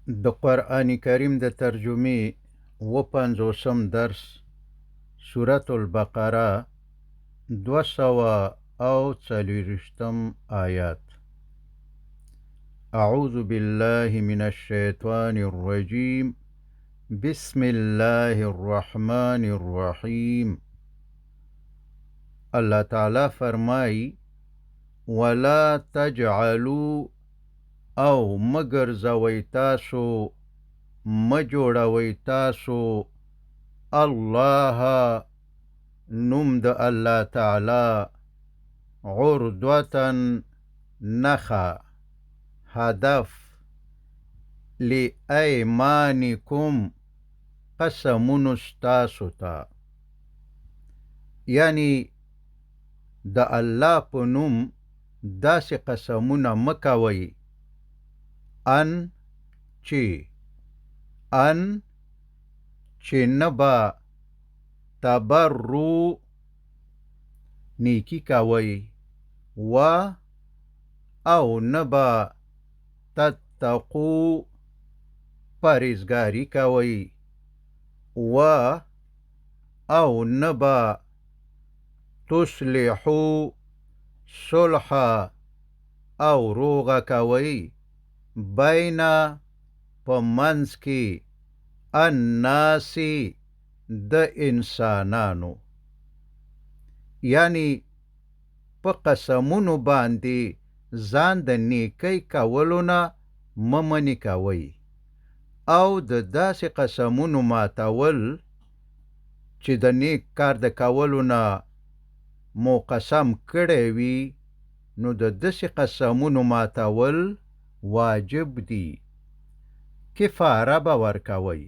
د قرآن کریم د ترجمې 55 درس سورة البقره 240 آیات. اعوذ بالله من الشیطان الرجیم بسم الله الرحمن الرحیم. الله تعالی فرمائی ولا تجعلوا او مگر زوی تاسو مجوړوي تاسو الله نوم د الله تعالی عرضوتن نخا هدف لایمانکم قسمون ستاسو تا، یعنی د الله په نوم داسې قسمونه مکوي ان چې نبا تبرو نیکی کوي و او نبا تتقو پرهیزګاری کوي و او نبا تصلحو صلح او روغه کوي بینا په منځ کې الناسی د انسانانو، یعنی په قسمونو باندې ځان د نیکی کولو نه ممنې کوي او د داسې قسمونو ماتول چې د نیک کار د کولو نه مو قسم کړی وي، نو د داسې قسمونو ماتول واجب دی. کفاره به ورکوي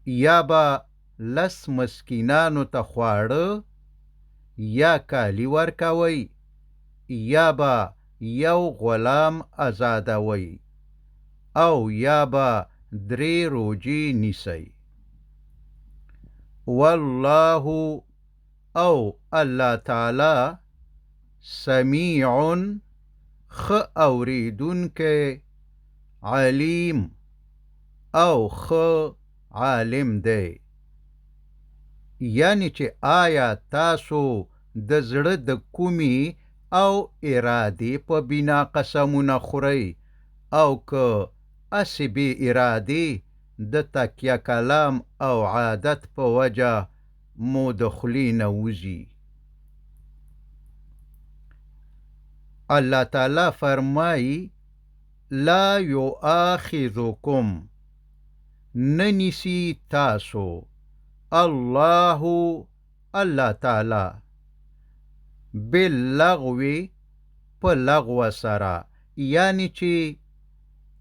یا به 10 مسکینانو ته خواړه یا کالی ورکوي یا به 1 غلام آزادوي او یا به 3 روجې نیسي. والله او الله تعالی سمیع خ اوریدونکې علیم او خ عالم دی. یعنی چې آیا تاسو د زړه د کومي او ارادې په بنا قسمونه خورئ او که اسی بی ارادې د تکیه کلام او عادت په وجه مو د خولې نه وځي. الله تعالی فرمائی لا یؤاخذکم ننیسی تاسو الله تعالی باللغو په لغو سره، یعنی چې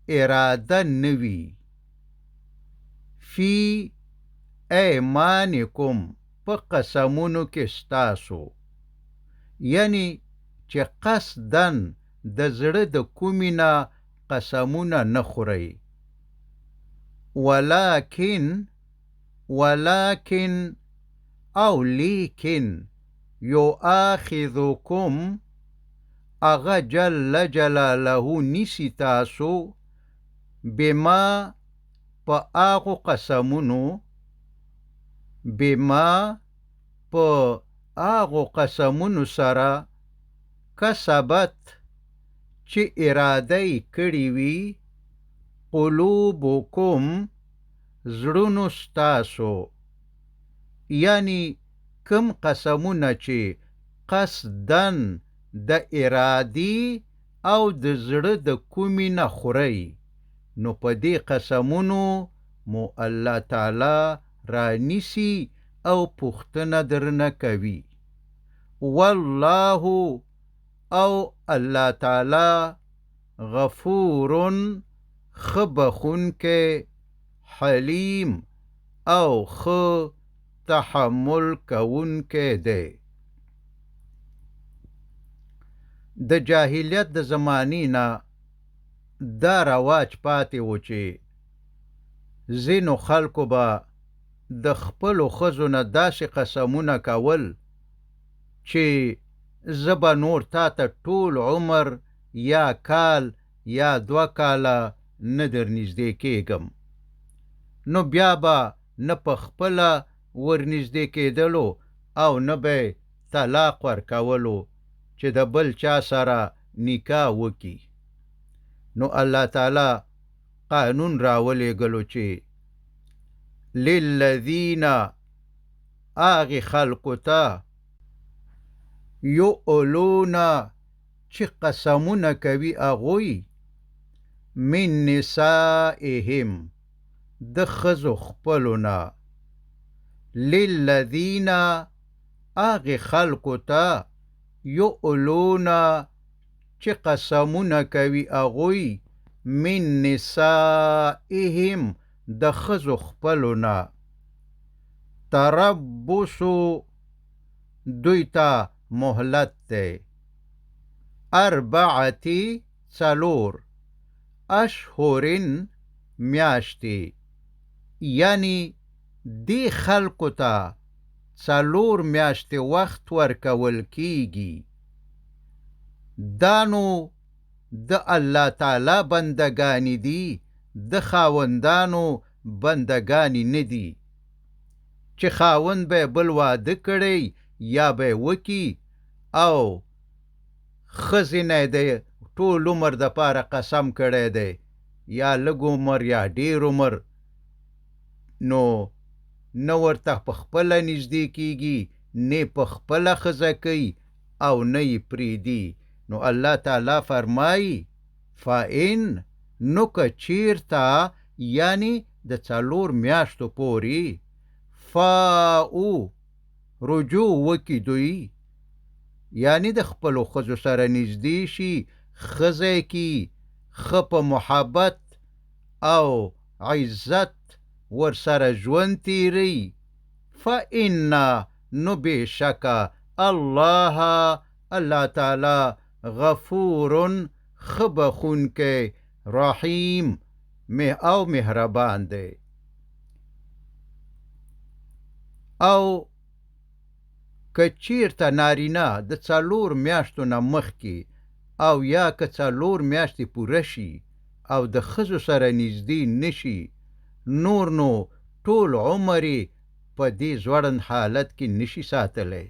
اراده نوی فی ایمانکم په قسمونو کې ستاسو، یعنی چې قصدن د زړه د کومینا قسمونه نه خورئ. ولکن او لیکن یؤاخذکم اغا جل جلاله نیسی تاسو بما پا آغو قسمونو سرا کسبت چی اراده کړی وی قلوبکم زړونو ستاسو، یعنی کم قسمونه چې قصدن د ارادی او د زړه د کومی نه خورئ، نو په دې قسمونو مو الله تعالی رانیسی او پوښتنه درنه کوي. والله او الله تعالی غفور خبخونکې حلیم او خ تحمل کوونکې دی. د جاهلیت د زمانی نه دا رواج پاتې و چې ځینو خلکو به د خپلو ښځو نه داسې قسمونه کول چې زه به نور تا ته ټول عمر یا کال یا 2 کاله نه در نږدې کېږم. نو بیا به نه په خپله ورنږدې کېدلو او نه به طلاق ورکولو چې د بل چا سره نکاح وکړي. نو الله تعالی قانون راولېږلو چې للذین هغې خلکو ته یؤلون چې قسمونه کوي هغوی من نسائهم د ښځو خپلو نه، للذین هغې خلکو ته یؤلون چې قسمونه کوي هغوی من نسائهم د ښځو خپلو نه، تربصو دوی ته مهلت دی، اربعتی څلور، اشهرن میاشتې، یعنی دې خلکو ته څلور میاشتې وخت ورکول کیږي. دا نو د الله تعالی بندګانې دي، د خاوندانو بندګانې نه دي چې خاوند به بل واده کړی یا به وکي او ښځې نه د ټول عمر دپاره قسم کړی دی یا لږ عمر یا ډېر عمر، نو نه ورته په خپله نږدې کیږي، نه په خپله ښځه کوي او نه یې پرېږدي. نو الله تعالی فرمایي فإن نو که چیرته یعنی د څلور میاشتو پورې فاؤ رجوع وکي دوی، یعنی د خپلو ښځو سره نږدې شي، ښځه کی ښه په محبت او عزت ورسره ژوند تیری، فإن نو بېشکه الله تعالی غفور ښه بخونکی، رحیم او مهربان دی. او که چیرته نارینه د څلور میاشتو نه مخکې او یا که څلور میاشتې پوره شي او د ښځو سره نږدې نشي، نور نو ټول عمر یې په دې ځوړند حالت کې نشي ساتلی،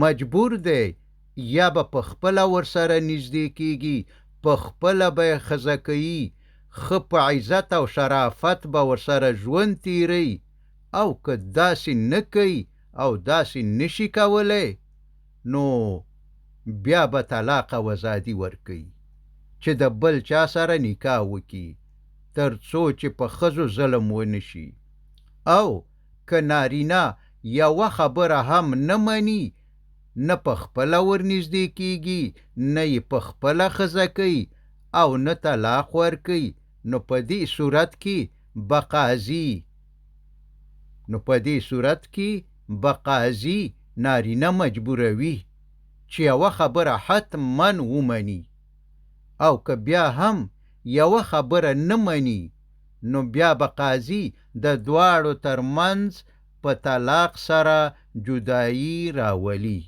مجبور دی یا به په خپله ورسره نږدې کیږي، په خپله به یې ښځه کوي، ښه په عزت او شرافت به ورسره ژوند تیری، او که داسې نه کوي او داسې نشي کولی، نو بیا به طلاق او ازادي ورکوي چې د بل چا سره نکاح وکړي تر څو چې په ښځو ظلم ونشي. او که نارینه یوه خبره هم نه مني، نه په خپله ورنږدې کیږي، نه یې په خپله ښځه کوي او نه طلاق ورکوي، نو په دې صورت کې به قاضي نارینه مجبوروي چې یوه خبره حتما ومني. او که بیا هم یوه خبره نه مني، نو بیا به قاضي د دواړو ترمنځ په طلاق سره جدایي راولي،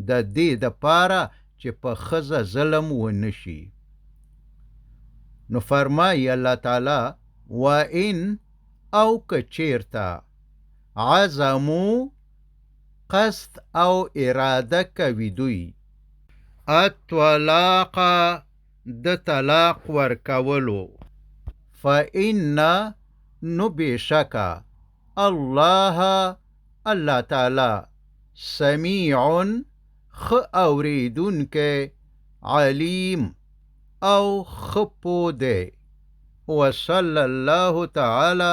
د دې دپاره چې په ښځه ظلم ونشي. نو فرمایي الله تعالی وإن او که چیرته عزمو قصد او اراده کوي دوی الطلاق د طلاق ورکولو، فإن نو بېشکه الله تعالی سمیع ښه اورېدونکی، علیم او ښه پوه دی. وصلی الله تعالی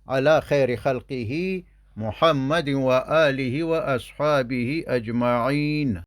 علی خیر خلقه محمد وآله وأصحابه أجمعين.